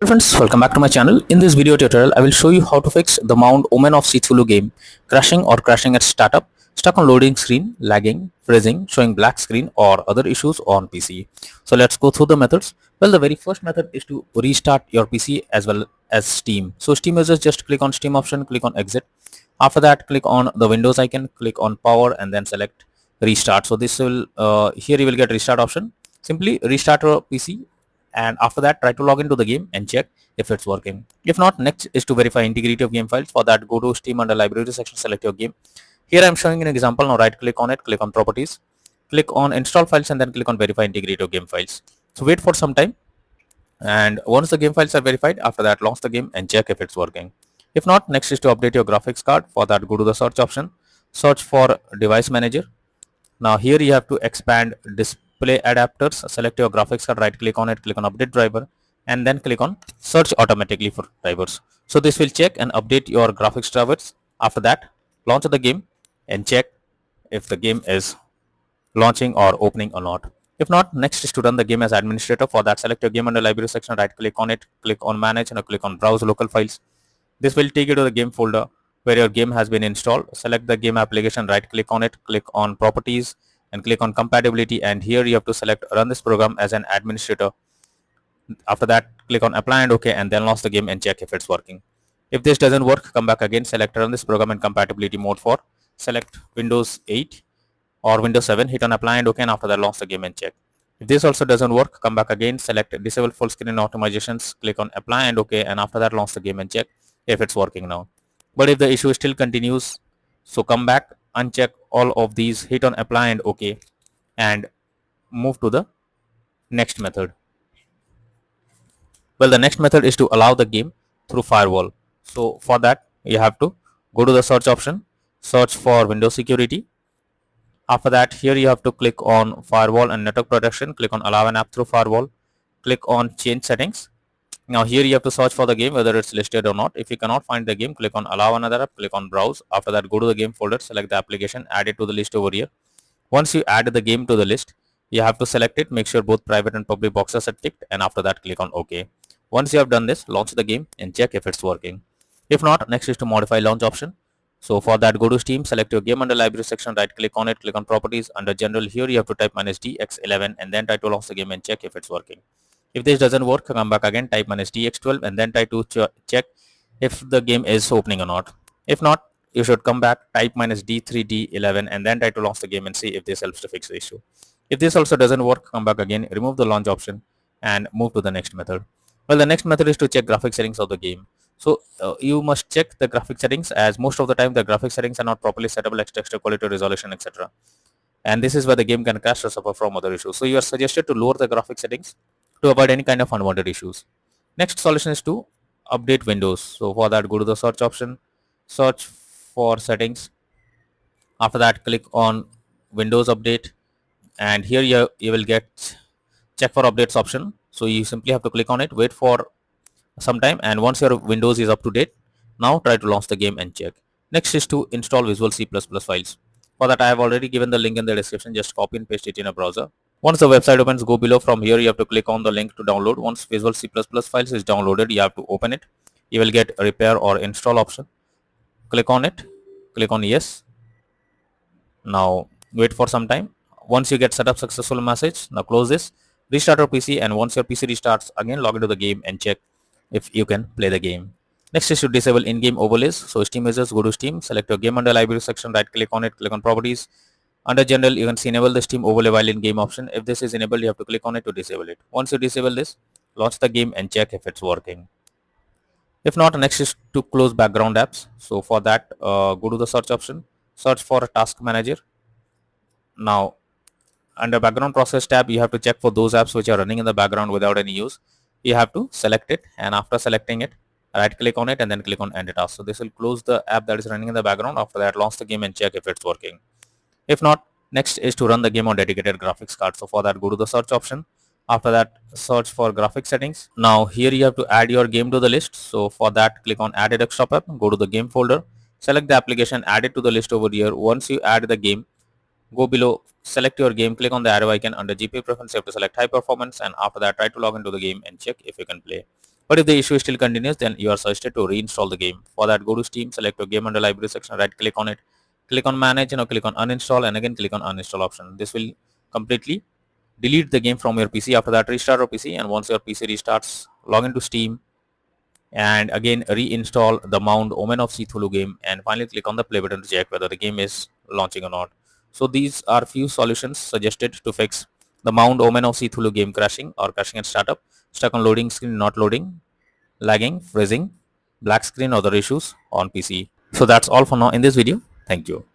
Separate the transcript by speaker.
Speaker 1: Hello friends, welcome back to my channel. In this video tutorial, I will show you how to fix the Mound Omen of Cthulhu game crashing or crashing at startup, stuck on loading screen, lagging, freezing, showing black screen or other issues on PC. So let's go through the methods. Well, the very first method is to restart your PC as well as Steam. So Steam users just click on Steam option, click on exit. After that, click on the Windows icon, click on power and then select restart. So this will here you will get restart option. Simply restart your PC and after that try to log into the game and check if it's working. If not, next is to verify integrity of game files. For that, go to Steam under library section, select your game. Here I'm showing an example. Now right click on it, click on properties, click on install files and then click on verify integrity of game files. So wait for some time, and once the game files are verified, after that launch the game and check if it's working. If not, next is to update your graphics card. For that, go to the search option, search for device manager. Now here you have to expand display adapters, select your graphics card, right click on it, click on update driver and then click on search automatically for drivers. So this will check and update your graphics drivers. After that, launch the game and check if the game is launching or opening or not. If not, next is to run the game as administrator. For that, select your game under library section, right click on it, click on manage and click on browse local files. This will take you to the game folder where your game has been installed. Select the game application, right click on it, click on properties and click on compatibility, and here you have to select run this program as an administrator. After that, click on apply and OK and then launch the game and check if it's working. If this doesn't work, come back again, select run this program in compatibility mode 4, select Windows 8 or Windows 7, hit on apply and OK and after that launch the game and check. If this also doesn't work, come back again, select disable full screen optimizations, click on apply and OK and after that launch the game and check if it's working now. But if the issue still continues, so come back, uncheck all of these, hit on apply and OK and move to the next method. Well, the next method is to allow the game through firewall. So for that, you have to go to the search option, search for Windows security. After that, here you have to click on firewall and network protection, click on allow an app through firewall, click on change settings. Now here you have to search for the game whether it's listed or not. If you cannot find the game, click on allow another app, click on browse. After that, go to the game folder, select the application, add it to the list over here. Once you add the game to the list, you have to select it, make sure both private and public boxes are ticked, and after that click on OK. Once you have done this, launch the game and check if it's working. If not, next is to modify launch option. So for that, go to Steam, select your game under library section, right click on it, click on properties. Under general, here you have to type -dx11 and then try to launch the game and check if it's working. If this doesn't work, come back again, type -dx12 and then try to check if the game is opening or not. If not, you should come back, type -d3d11 and then try to launch the game and see if this helps to fix the issue. If this also doesn't work, come back again, remove the launch option and move to the next method. Well, the next method is to check graphic settings of the game. So you must check the graphic settings, as most of the time the graphic settings are not properly settable, like texture quality, resolution, etc. And this is where the game can crash or suffer from other issues. So you are suggested to lower the graphic settings to avoid any kind of unwanted issues. Next solution is to update Windows. So for that, go to the search option, search for settings. After that, click on Windows Update and here you will get check for updates option. So you simply have to click on it, wait for some time, and once your Windows is up to date, now try to launch the game and check. Next is to install Visual C++ files. For that, I have already given the link in the description, just copy and paste it in a browser. Once the website opens, go below. From here you have to click on the link to download. Once Visual C++ files is downloaded, you have to open it. You will get a repair or install option. Click on it, click on yes. Now wait for some time. Once you get set up successful message, now close this, restart your PC, and once your PC restarts, again log into the game and check if you can play the game. Next is to disable in-game overlays. So Steam users, go to Steam, select your game under library section, right click on it, click on properties. Under general, you can see enable the Steam overlay while in game option. If this is enabled, you have to click on it to disable it. Once you disable this, launch the game and check if it's working. If not, next is to close background apps. So for that, go to the search option, search for task manager. Now under background process tab, you have to check for those apps which are running in the background without any use. You have to select it, and after selecting it, right click on it and then click on end task. So this will close the app that is running in the background. After that, launch the game and check if it's working. If not, next is to run the game on dedicated graphics card. So for that, go to the search option. After that, search for graphic settings. Now here you have to add your game to the list. So for that, click on add a desktop app, go to the game folder, select the application, add it to the list over here. Once you add the game, go below, select your game, click on the arrow icon. Under GPU preference, you have to select high performance, and after that try to log into the game and check if you can play. But if the issue still continues, then you are suggested to reinstall the game. For that, go to Steam, select your game under library section, right click on it, click on manage, click on uninstall, and again click on uninstall option. This will completely delete the game from your PC. After that, restart your PC, and once your PC restarts, log into Steam and again reinstall the Mound Omen of Cthulhu game, and finally click on the play button to check whether the game is launching or not. So these are few solutions suggested to fix the Mound Omen of Cthulhu game crashing or crashing at startup, stuck on loading screen not loading, lagging, freezing, black screen, other issues on PC. So that's all for now in this video. Thank you.